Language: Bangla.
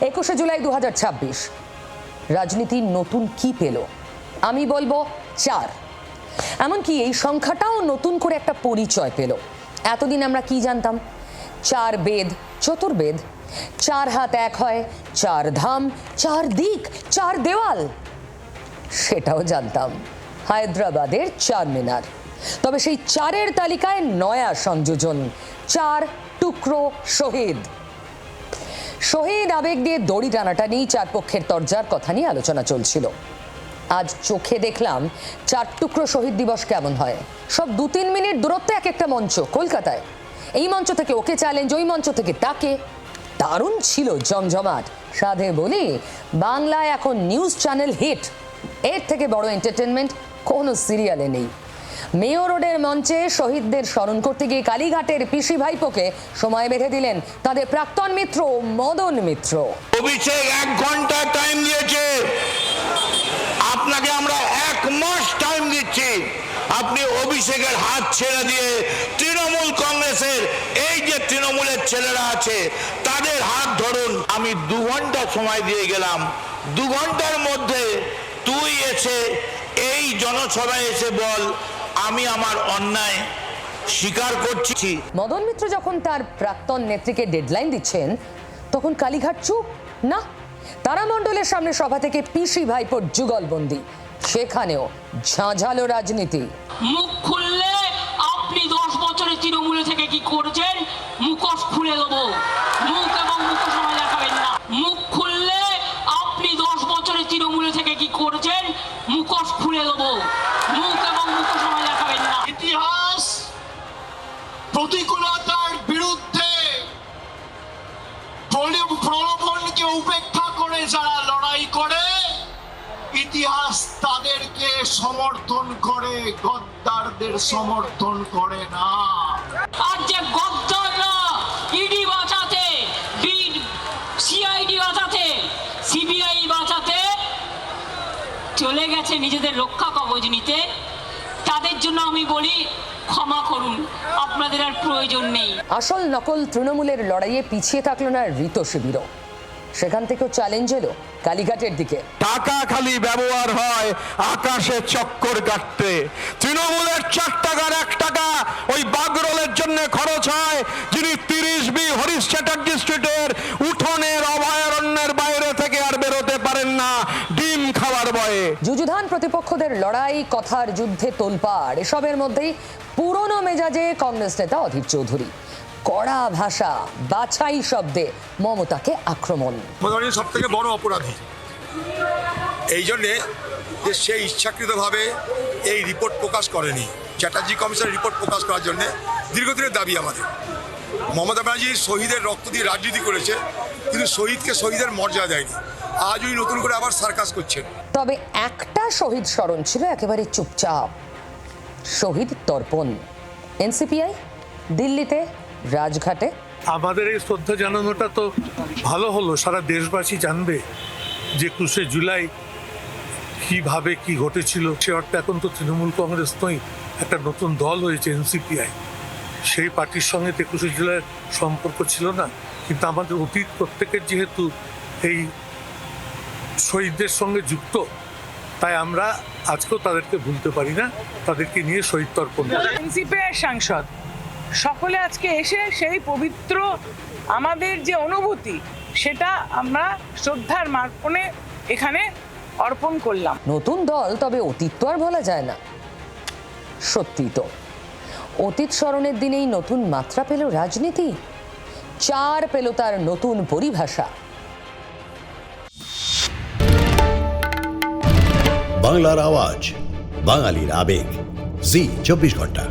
21শে জুলাই 2026 রাজনীতি নতুন কি পেল? আমি বলবো 4। এমনকি এই সংখ্যাটাও নতুন করে একটা পরিচয় পেল। এতদিন আমরা কি জানতাম? 4 বেদ, চতুর্বেদ, 4 হাত এক হয়, 4 ধাম, 4 দিক, 4 দেওয়াল, সেটাও জানতাম। হায়দ্রাবাদের 4 মিনার। তবে সেই 4-এর তালিকায় নয়া সংযোজন, 4 টুকরো শহীদ। শহীদ আবেগ দিয়ে দড়ি টানাটা নিয়ে 4 পক্ষের তরজার কথা নিয়ে আলোচনা চলছিল। আজ চোখে দেখলাম 4 টুকরো শহীদ দিবস কেমন হয়। সব 2-3 মিনিট দূরত্বে এক একটা মঞ্চ কলকাতায়। এই মঞ্চ থেকে ওকে চ্যালেঞ্জ, ওই মঞ্চ থেকে তাকে। দারুণ ছিল, জমজমাট। সাধে বলি, বাংলায় এখন নিউজ চ্যানেল হিট। এর থেকে বড় এন্টারটেনমেন্ট কোনো সিরিয়ালে নেই। মেয়ো রোডের মঞ্চে শহীদদের স্মরণ করতে গিয়ে কালীঘাটের পিসি ভাইপোকে সময় বেঁধে দিলেন তাদের প্রাক্তন মিত্র মদন মিত্র। অভিষেক 1 ঘন্টা টাইম দিয়েছে, আপনাকে আমরা 1 মাস টাইম দিচ্ছি। আপনি অভিষেকের হাত ছেড়ে দিয়ে তৃণমূল কংগ্রেসের এই যে তৃণমূলের ছেলেরা আছে তাদের হাত ধরুন। আমি 2 ঘন্টা সময় দিয়ে গেলাম। 2 ঘন্টার মধ্যে তুই এসে এই জনসভায় এসে বল আমি আমার অন্যায় স্বীকার করছি। মদন মিত্র যখন তার প্রাক্তন নেত্রীকে ডেডলাইন দিচ্ছেন তখন কালীঘাট চুপ না। তারামণ্ডলের সামনে সভা থেকে পিসি ভাইপোর যুগলবন্দি, সেখানেও ঝাঁঝালো রাজনীতি। মুখ খুললে আপনি 10 বছরে তৃণমূলে থেকে কি করেছেন মুখোশ খুলে দেবো। মুখ এবং মুখোশ সময় দেখাবেন না। মুখ খুললে আপনি 10 বছরে তৃণমূলে থেকে কি করেছেন মুখোশ খুলে দেবো। মুখ এবং মুখোশ সময় দেখাবেন না। ইতিহাস প্রতিকূলতার বিরুদ্ধে প্রলোভনকে উপেক্ষা করে যারা লড়াই করে, ইতিহাস তাদেরকে সমর্থন করে, গদ্দারদের সমর্থন করে না। আর যে গদ্দাররা ইডি বাঁচাতে, সিআইডি বাঁচাতে, সিবিআই বাঁচাতে চলে গেছে নিজেদের রক্ষা কবচ নিতে, তাদের জন্য আমি বলি ক্ষমা করুন, আপনাদের আর প্রয়োজন নেই। আসল নকল তৃণমূলের লড়াইয়ে পিছিয়ে থাকলো না ঋত শিবিরও। সেখান থেকেও চ্যালেঞ্জ এলো কালীঘাটের দিকে। টাকা খালি ব্যবহার হয় আকাশে চক্কর কাটতে। তৃণমূলের 4 টাকার 1 টাকা ওই বাগরোলের জন্য খরচ হয়, যিনি 30B হরিশ চ্যাটার্জি স্ট্রিটের উঠোনের অভয়ারণ্যের বাইরে থেকে আর বেরোতে পারেন না ডিম খাওয়ার ভয়ে। যুযুধান প্রতিপক্ষদের লড়াই, কথার যুদ্ধে তোলপাড়, এসবের মধ্যেই পুরনো মেজাজে কংগ্রেস নেতা অধীর চৌধুরী কড়া ভাষা, বাছাই শব্দে মমতাকে আক্রমণ। মমতা সব থেকে বড় অপরাধী। এই জন্যে যে সে ইচ্ছাকৃতভাবে এই রিপোর্ট প্রকাশ করেনি। চ্যাটার্জি কমিশনের রিপোর্ট প্রকাশ করার জন্য দীর্ঘদিনের দাবি আমাদের। মমতা ব্যানার্জি শহীদের রক্ত দিয়ে রাজনীতি করেছে, কিন্তু শহীদকে শহীদের মর্যাদা দেয়নি। আজ ওই নতুন করে আবার সার্কাস করছেন। তবে একটা শহীদ স্মরণ ছিল একেবারে চুপচাপ, শহীদ তর্পণ। এনসিপিআই দিল্লিতে রাজঘাটে। আমাদের এই শ্রদ্ধা জানানোটা তো ভালো হলো, সারা দেশবাসী জানবে যে 21শে জুলাই কিভাবে কি ঘটেছিল। সে অর্থে এখন তো তৃণমূল কংগ্রেস নয়, একটা নতুন দল হয়েছে এনসিপিআই। সেই পার্টির সঙ্গে 21শে জুলাইয়ের সম্পর্ক ছিল না, কিন্তু আমাদের অতীত প্রত্যেকের যেহেতু এই শহীদদের সঙ্গে যুক্ত, তাই আমরা আজকেও তাদেরকে ভুলতে পারি না, তাদেরকে নিয়ে শহীদ তর্পণ। এনসিপিআই সাংসদ সকলে আজকে এসে সেই পবিত্র আমাদের যে অনুভূতি, সেটা আমরা শ্রদ্ধার মার্পণে এখানে অর্পণ করলাম। নতুন দল, তবে অতীত তো আর বলা যায় না। সত্যি তো, অতীত স্মরণের দিনেই নতুন মাত্রা পেল রাজনীতি, 4 পেল তার নতুন পরিভাষা। বাংলার আওয়াজ, বাঙালির আবেগ, জি 24 ঘন্টা।